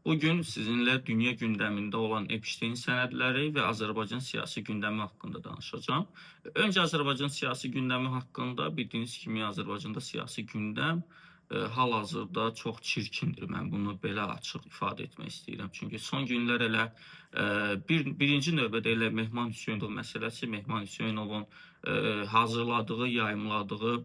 Bugün sizinlə dünya gündəmində olan Epstein sənədləri və Azərbaycan siyasi gündəmi haqqında danışacağam. Öncə Azərbaycan siyasi gündəmi haqqında bildiyiniz kimi Azərbaycanda siyasi gündəm hal-hazırda çox çirkindir. Mən bunu belə açıq ifadə etmək istəyirəm. Çünki son günlər elə birinci növbədə elə Mehman Hüseynov məsələsi, Mehman Hüseynovun hazırladığı, yayımladığı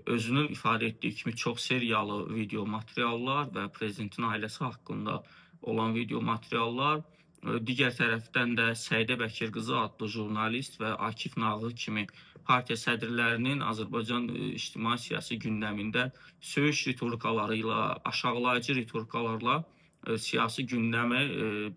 özünün ifadə etdiyi kimi çox seriyalı video materiallar və prezidentin ailəsi haqqında olan video materiallar, digər tərəfdən də Səidə Bəkirqızı adlı jurnalist və Akif Nağıl kimi partiya sədrlərinin Azərbaycan ictimai siyasi gündəmində söyüş ritorikaları ilə, aşağılayıcı ritorikalarla siyasi gündəmi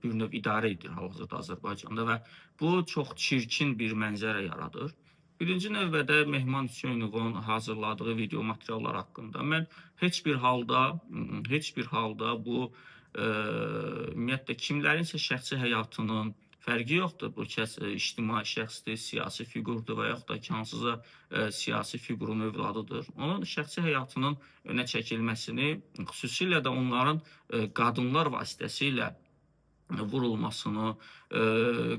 bir növ idarə edir hal-hazırda Azərbaycanda və bu çox çirkin bir mənzərə yaradır. Birinci növbədə Mehman Hüseynovun hazırladığı video materiallar haqqında mən heç bir halda bu ümumiyyətlə kimlərinsə şəxsi həyatının fərqi yoxdur. Bu kəs ictimai şəxsdir, siyasi fiqurdur və yaxud da ki, hansısa siyasi fiqurun övladıdır. Onun şəxsi həyatının önə çəkilməsini, xüsusilə də onların qadınlar vasitəsilə vurulmasını,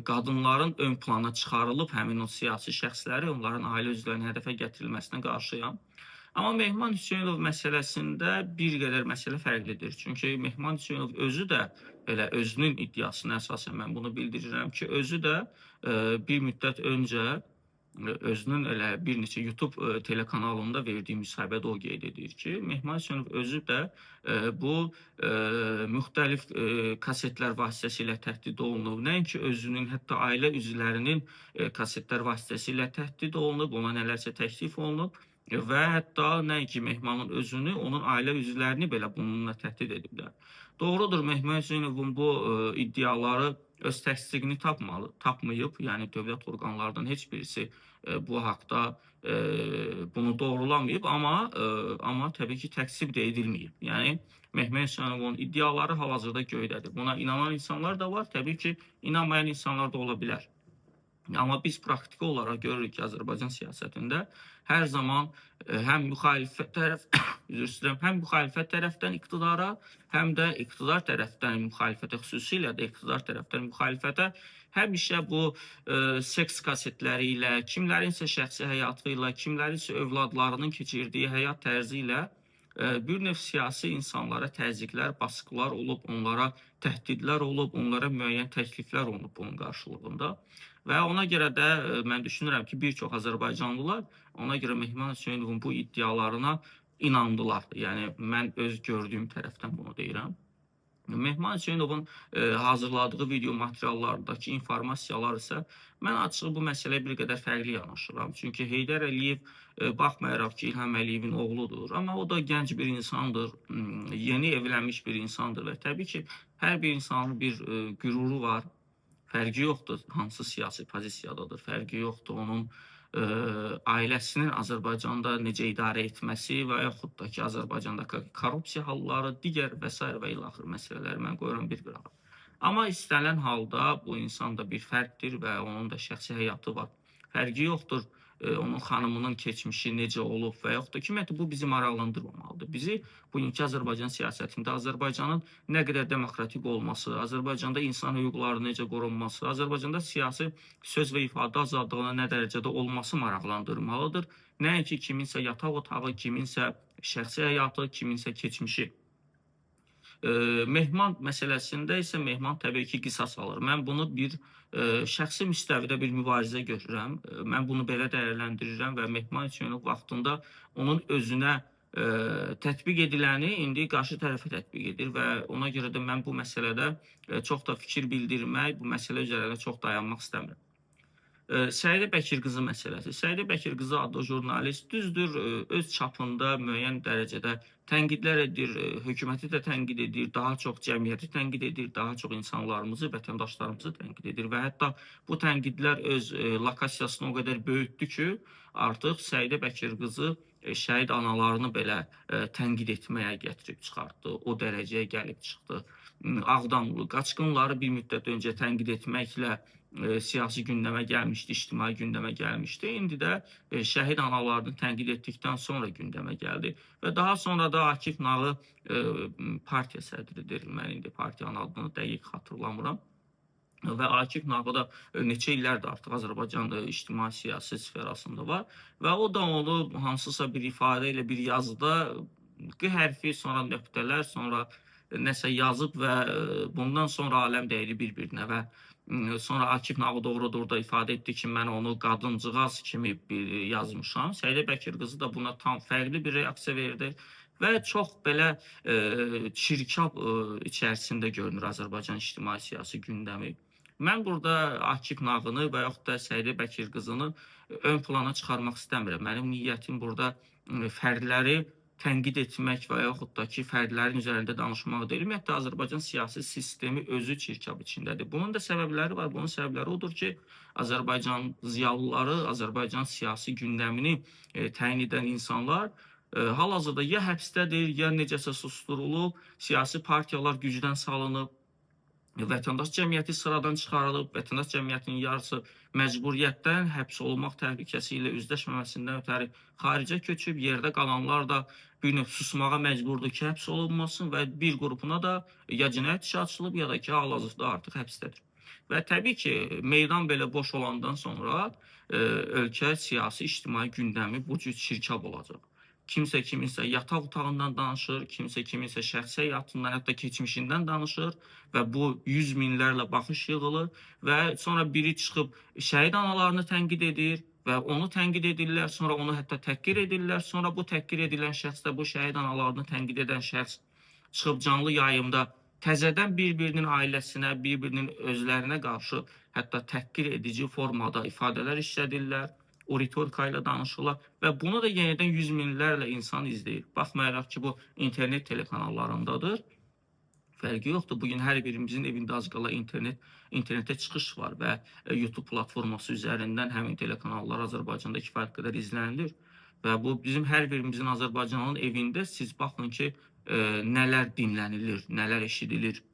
qadınların ön plana çıxarılıb həmin o siyasi şəxsləri, onların ailə üzvlərinin hədəfə gətirilməsinə qarşıyam. Amma Mehman Hüseynov məsələsində bir qədər məsələ fərqlidir. Çünki Mehman Hüseynov özü də elə özünün iddiasına əsasən mən bunu bildirirəm ki, özü də bir müddət öncə özünün elə bir neçə YouTube telekanalında verdiyi müsahibədə o qeyd edir ki, Mehman Hüseynov özü də bu müxtəlif kasetlər vasitəsilə təhdid olunub. Nəinki özünün, hətta ailə üzvlərinin kasetlər vasitəsilə təhdid olunub, ona nələrsə təklif olunub və hətta nəinki Mehmanın özünü, onun ailə üzvlərini belə bununla təhdid ediblər. Doğrudur, Mehman Hüseynovun bu iddiaları öz təsdiqini tapmayıb, yəni dövlət orqanlarından heç birisi bu haqda bunu doğrulamayıb, amma təbii ki, təksib də edilməyib. Yəni, Mehman Hüseynovun iddiaları hal-hazırda göydədir. Buna inanan insanlar da var, təbii ki, inanmayan insanlar da ola bilər. Amma biz praktiki olaraq görürük ki, Azərbaycan siyasətində hər zaman həm müxalifət tərəf, həm müxalifət tərəfdən iqtidara, həm də iqtidar tərəfdən müxalifətə, xüsusilə də iqtidar tərəfdən müxalifətə həmişə bu seks kasetləri ilə, kimlərinsə şəxsi həyatı ilə, kimlərinsə övladlarının keçirdiyi həyat tərzi ilə bir növ siyasi insanlara təzyiqlər, baskılar olub, onlara təhdidlər olub, onlara müəyyən təkliflər olub bunun qarşılığında. Və ona görə də mən düşünürəm ki, bir çox azərbaycanlılar ona görə Mehman Hüseynovun bu iddialarına inandılar. Yəni, mən öz gördüyüm tərəfdən bunu deyirəm. Mehman Hüseynovun hazırladığı video materiallardakı informasiyalar isə mən açığı bu məsələyə bir qədər fərqli yanaşıram. Çünki Heydər Əliyev baxmayaraq ki, İlham Əliyevin oğludur, amma o da gənc bir insandır, yeni evlənmiş bir insandır və təbii ki, hər bir insanın bir qüruru var. Fərqi yoxdur hansı siyasi pozisiyadadır, fərqi yoxdur onun ailəsinin Azərbaycanda necə idarə etməsi və yaxud da ki, Azərbaycandakı korrupsiya halları, digər və s. və ilaxır məsələləri mən qoyuram bir qırağa. Amma istənilən halda bu insan da bir fərddir və onun da şəxsi həyatı var. Fərqi yoxdur onun xanımının keçmişi necə olub və yaxud da ki, ümumiyyətlə, bu bizi maraqlandırmamalıdır. Bizi bugünkü Azərbaycan siyasətində Azərbaycanın nə qədər demokratik olması, Azərbaycanda insan hüquqlarının necə qorunması, Azərbaycanda siyasi söz və ifadə azadlığının nə dərəcədə olması maraqlandırmalıdır. Nəinki kiminsə yataq otağı, kiminsə şəxsi həyatı, kiminsə keçmişi. Mehman məsələsində isə Mehman təbii ki, qisas alır. Mən bunu bir şəxsi müstəvidə bir mübarizə görürəm. Mən bunu belə dəyərləndirirəm və Mehman Hüseynov vaxtında onun özünə tətbiq ediləni indi qarşı tərəfə tətbiq edir və ona görə də mən bu məsələdə çox da fikir bildirmək, bu məsələ üzərində çox dayanmaq istəmirəm. Səidə Bəkirqızı məsələsi. Səidə Bəkirqızı adlı jurnalist düzdür, öz çapında müəyyən dərəcədə tənqidlər edir, hökuməti də tənqid edir, daha çox cəmiyyəti tənqid edir, daha çox insanlarımızı, vətəndaşlarımızı tənqid edir və hətta bu tənqidlər öz lokasiyasını o qədər böyütdü ki, artıq Səidə Bəkirqızı şəhid analarını belə tənqid etməyə gətirib çıxartdı, o dərəcəyə gəlib çıxdı. Ağdamlı qaçqınları bir müddət öncə tənqid etməklə siyasi gündəmə gəlmişdi, ictimai gündəmə gəlmişdi. İndi də şəhid analarını tənqid etdikdən sonra gündəmə gəldi və daha sonra da Akif Nağı partiya sədridir. Mən indi partiyanın adını dəqiq xatırlamıram. Və Akif Nağı da neçə illərdir artıq Azərbaycan ictimai siyasi sferasında var və o da onu hansısa bir ifadə ilə bir yazıda Q hərfi, sonra nöqtələr, sonra nəsə yazıb və bundan sonra aləm dəydi bir-birinə və sonra Akif Nağı doğrudur da ifadə etdi ki, mən onu qadıncığaz kimi yazmışam. Səidə Bəkir qızı da buna tam fərqli bir reaksiya verdi və çox belə çirkab içərisində görünür Azərbaycan ictimai siyasi gündəmi. Mən burada Akif Nağını və yaxud da Səidə Bəkir qızını ön plana çıxarmaq istəmirəm. Mənim niyyətim burada fərdləri tənqid etmək və yaxud da ki, fərdlərin üzərində danışmaq deyil. Ümumiyyətlə, Azərbaycan siyasi sistemi özü çirkab içindədir. Bunun da səbəbləri var. Bunun səbəbləri odur ki, Azərbaycan ziyalıları, Azərbaycan siyasi gündəmini təyin edən insanlar hal-hazırda ya həbsdədir, ya necəsə susturulub, siyasi partiyalar gücdən salınıb, vətəndaş cəmiyyəti sıradan çıxarılıb, vətəndaş cəmiyyətinin yarısı məcburiyyətdən həbs olunmaq təhlükəsi ilə üzləşməməsindən ötəri xaricə köçüb, yerdə qalanlar da bir növ susmağa məcburdur ki, həbs olunmasın və bir qrupuna da ya cinayət işi açılıb, ya da ki, hal-hazırda artıq həbsdədir. Və təbii ki, meydan belə boş olandan sonra ölkə siyasi, ictimai gündəmi bu cür çirkab olacaq. Kimsə kiminsə yataq otağından danışır, kimsə kiminsə şəxsi həyatından, hətta keçmişindən danışır və bu yüz minlərlə baxış yığılır və sonra biri çıxıb şəhid analarını tənqid edir və onu tənqid edirlər, sonra onu hətta təhqir edirlər, sonra bu təhqir edilən şəxs də bu şəhid analarını tənqid edən şəxs çıxıb canlı yayımda təzədən bir-birinin ailəsinə, bir-birinin özlərinə qarşı hətta təhqir edici formada ifadələr işlədirlər, o ritorika ilə danışırlar və bunu da yenidən yüz minlərlə insan izləyir. Baxmayaraq ki, bu internet telekanallarındadır. Fərqi yoxdur. Bugün hər birimizin evində az qala internetə çıxış var və YouTube platforması üzərindən həmin telekanallar Azərbaycanda kifayət qədər izlənilir. Və bu bizim hər birimizin Azərbaycanın evində siz baxın ki, nələr dinlənilir, nələr eşidilir.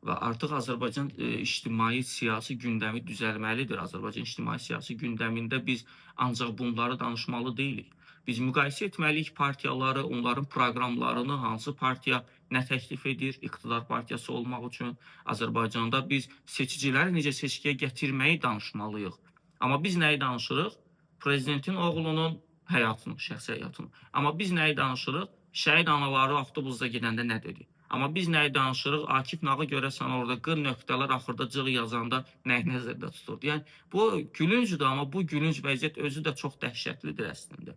Və artıq Azərbaycan ictimai siyasi gündəmi düzəlməlidir. Azərbaycan ictimai siyasi gündəmində biz ancaq bunları danışmalı deyilik. Biz müqayisə etməliyik partiyaları, onların proqramlarını, hansı partiya nə təklif edir, iqtidar partiyası olmaq üçün Azərbaycanda biz seçiciləri necə seçkiyə gətirməyi danışmalıyıq. Amma biz nəyi danışırıq? Prezidentin oğlunun həyatını, şəxsi həyatını. Amma biz nəyi danışırıq? Şəhid anaları avtobusda gedəndə nə dedi? Amma biz nəyi danışırıq? Akif Nağı görəsən orada qır nöqtələr axırda cıq yazanda nəyi nəzərdə tuturdu? Yəni, bu gülüncdür, amma bu gülünc vəziyyət özü də çox dəhşətlidir əslində.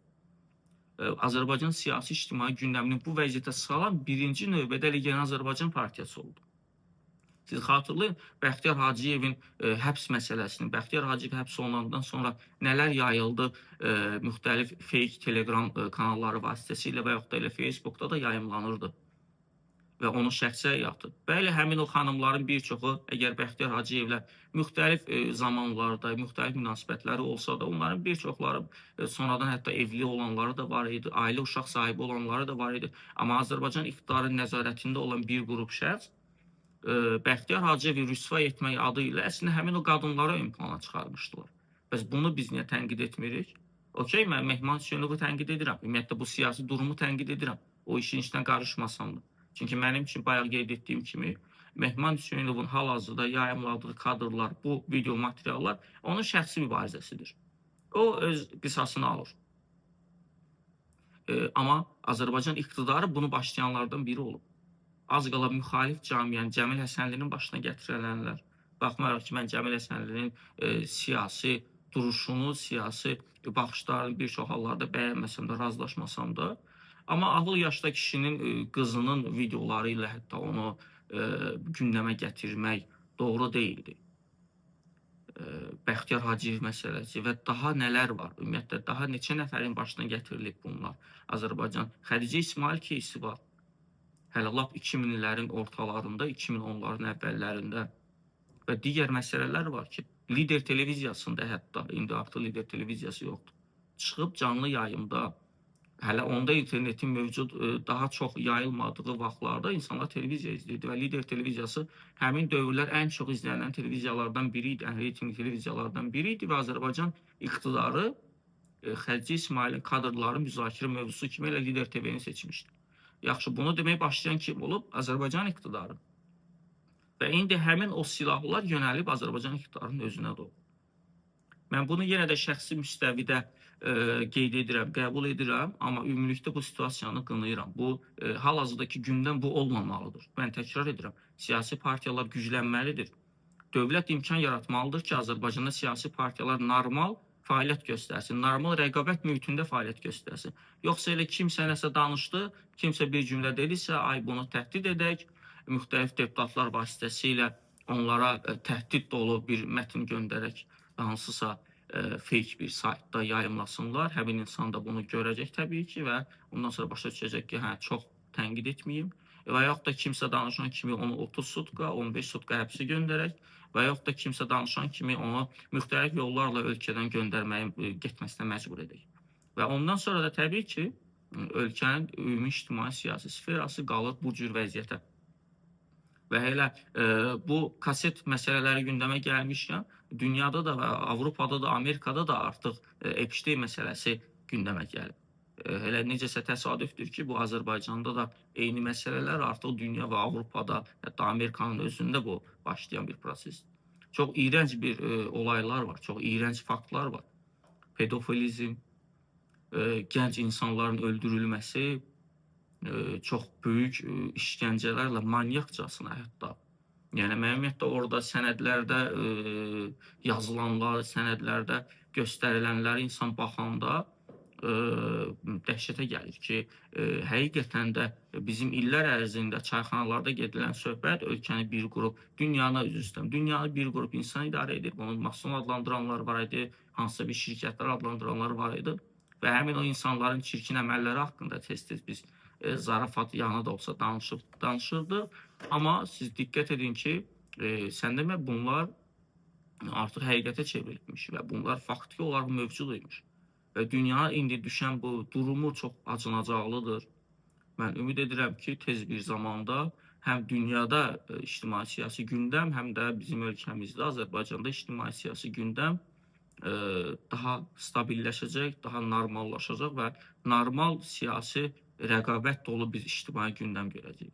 Azərbaycan siyasi ictimai gündəmini bu vəziyyətə salan birinci növbədə Yeni Azərbaycan partiyası oldu. Siz xatırlayın, Bəxtiyar Hacıyevin həbs məsələsini, Bəxtiyar Hacıyev həbs olunandan sonra nələr yayıldı müxtəlif fake telegram kanalları vasitəsilə və yaxud da elə Facebookda da yayımlanırdı və onun şəxsi həyatı. Bəli, həmin o xanımların bir çoxu, əgər Bəxtiyar Hacıyevlə müxtəlif zamanlarda, müxtəlif münasibətləri olsa da, onların bir çoxları sonradan hətta evli olanları da var idi, ailə uşaq sahibi olanları da var idi. Amma Azərbaycan iqtidarının nəzarətində olan bir qrup şəxs Bəxtiyar Hacıyevi rüsva etmək adı ilə əslində həmin o qadınları ön plana çıxarmışdılar. Bəs bunu biz niyə tənqid etmirik? Okey, mən Mehman Hüseynovu tənqid edirəm. Ümumiyyətlə, bu siyasi durumu tənqid edirəm. O işin içdən qarışmasam da. Çünki mənim üçün bayaq qeyd etdiyim kimi, Mehman Hüseynovun hal-hazırda yayımladığı kadrlar, bu video materiallar onun şəxsi mübarizəsidir. O öz qisasını alır. Amma Azərbaycan iqtidarı bunu başlayanlardan biri olub. Az qala müxalif camiyyənin, Cəmil Həsənlinin başına gətirilənlər, baxmayaraq ki, mən Cəmil Həsənlinin siyasi duruşunu, siyasi baxışlarını bir çox hallarda bəyənməsəm də, razılaşmasam da, amma ağıl yaşda kişinin qızının videoları ilə hətta onu gündəmə gətirmək doğru deyildi. Bəxtiyar Hacıyev məsələsi və daha nələr var. Ümumiyyətlə, daha neçə nəfərin başına gətirilib bunlar. Azərbaycan, Xədicə İsmail кейsi var. Hələ lap 2000-lərin ortalarında, 2010-ların əvvəllərində və digər məsələlər var ki, Lider televiziyasında hətta, indi artıq Lider televiziyası yoxdur, çıxıb canlı yayımda Hələ onda internetin mövcud, daha çox yayılmadığı vaxtlarda insanlar televiziya izləyirdi və Lider televiziyası həmin dövrlər ən çox izlənilən televiziyalardan biri idi, ən reytinqli televiziyalardan biri idi və Azərbaycan iqtidarı Xəlci İsmayılın kadrları müzakirə mövzusu kimi elə Lider TV-ni seçmişdi. Yaxşı, bunu deməyə başlayan kim olub? Azərbaycan iqtidarı. Və indi həmin o silahlar yönəlib Azərbaycan iqtidarının özünə doğru. Mən bunu yenə də şəxsi müstəvidə qeyd edirəm, qəbul edirəm, amma ümumilikdə bu situasiyanı qınayıram. Bu hal-hazırdakı gündəm bu olmamalıdır. Mən təkrar edirəm, siyasi partiyalar güclənməlidir. Dövlət imkan yaratmalıdır ki, Azərbaycanda siyasi partiyalar normal fəaliyyət göstərsin, normal rəqabət mühitində fəaliyyət göstərsin. Yoxsa elə kimsə nəsə danışdı, kimsə bir cümlə dedisə, ay bunu təhdid edək, müxtəlif deputatlar vasitəsilə onlara təhdid dolu bir mətn göndərək, hansısa fake bir saytda yayımlasınlar. Həmin insan da bunu görəcək təbii ki və ondan sonra başa düşəcək ki, hə, çox tənqid etməyim və yaxud da kimsə danışan kimi onu 30 sutka, 15 sutka həbsi göndərək və yaxud da kimsə danışan kimi onu müxtəlif yollarla ölkədən göndərməyə, getməsinə məcbur edək. Və ondan sonra da təbii ki, ölkənin ümumi ictimai siyasi sferası qalır bu cür vəziyyətə. Və elə bu kaset məsələləri gündəmə gəlmişkən, dünyada da və Avropada da, Amerikada da artıq Epstein məsələsi gündəmə gəlib. Elə necəsə təsadüfdür ki, bu Azərbaycanda da eyni məsələlər artıq dünya və Avropada, hətta Amerikanın özündə bu başlayan bir prosesdir. Çox iyrənc bir olaylar var, çox iyrənc faktlar var. Pedofilizm, gənc insanların öldürülməsi, çox böyük işgəncələrlə, manyakcasına hətta. Yəni, mənim ümumiyyətlə orada sənədlərdə yazılanlar, sənədlərdə göstərilənləri insan baxanda dəhşətə gəlir ki, həqiqətən də bizim illər ərzində çayxanalarda gedilən söhbət ölkəni bir qrup, dünyanı üzr istəyirəm, dünyanı bir qrup insan idarə edir. Bunu mason adlandıranlar var idi, hansısa bir şirkətlər adlandıranlar var idi və həmin o insanların çirkin əməlləri haqqında tez-tez biz zarafat yanı da olsa danışırdıq. Amma siz diqqət edin ki, sən demə bunlar artıq həqiqətə çevrilmiş və bunlar faktiki olaraq mövcud imiş. Və dünya indi düşən bu durumu çox acınacaqlıdır. Mən ümid edirəm ki, tez bir zamanda həm dünyada ictimai-siyasi gündəm, həm də bizim ölkəmizdə, Azərbaycanda ictimai-siyasi gündəm daha stabilləşəcək, daha normallaşacaq və normal siyasi rəqabət dolu bir ictimai gündəm görəcəyik.